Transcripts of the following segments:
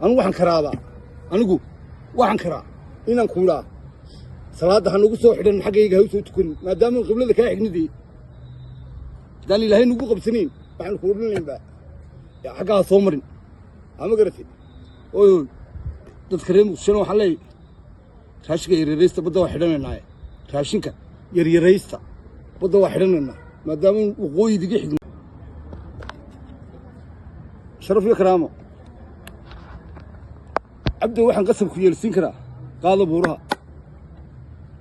anigu waxaan karaaba anigu waxaan karaa inaan kuulaa salaada ha nagu soo xidhan xaggayga ha u soo tukan maadaama qiblada kaa xignidii hadaan ilaahay nagu qabsanayn waxaan ku odhanaynbaa xaggaa soo marin ama garatay oy dadka reer muqdishona waxaan leeyahay raashinka yaryaraysta badda waa xidhanaynaa raashinka yaryaraysta badda waa xidhanaynaa maadaama waqooyidiga xigno sharaf iyo karaamo cabdi waxaan qasab ku yeelsiin karaa qaada buuraha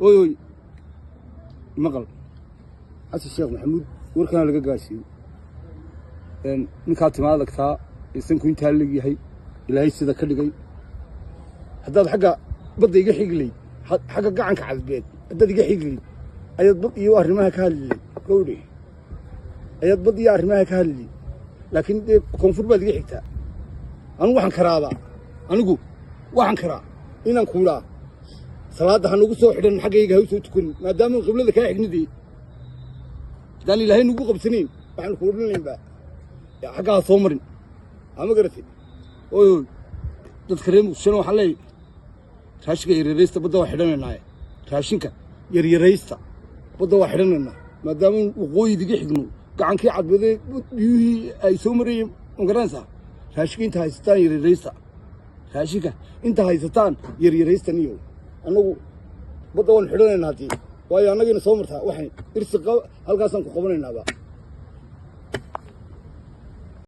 oy maqal xasan sheekh maxamuud warkana laga gaarsiiyey ninkaa timaad adagtaa isanku intaa leegyahay ilaahay sida ka dhigay haddaad xagga badda iga xiglayd xagga gacanka cadbeed haddaad iga xiglayd ayaad bad iyo arrimaha ka hadlilayd gowdhe ayaad bad iyo arrimaha ka hadlilayd laakiin dee koonfur baad iga xigtaa anigu waxaan karaaba anigu waxaan karaa inaan kuulaa salaada ha nagu soo xidhan xaggayga ha u soo tukan maadaama qiblada kaa xignidii hadaan ilaahay nagu qabsanayn waxaan ku odhanaynbaa xaggaa soo marin ama garatay oy dadka reer muqdishona waxaan leeyahay raashinka yaryaraysta badda waa xidhanaynaa raashinka yaryaraysta badda waa xidhanaynaa maadaama waqooyidiga xigno gacankii cadbadee biyuhii ay soo marayeen magaranaysaa raashinka inta haysataan yaryaraysta raashinka inta haysataan yaryaraystan iyo annagu badda waan xidhanaynaa haddii waayo annagiina soo martaa waxay irsi halkaasaan ku qabanaynaaba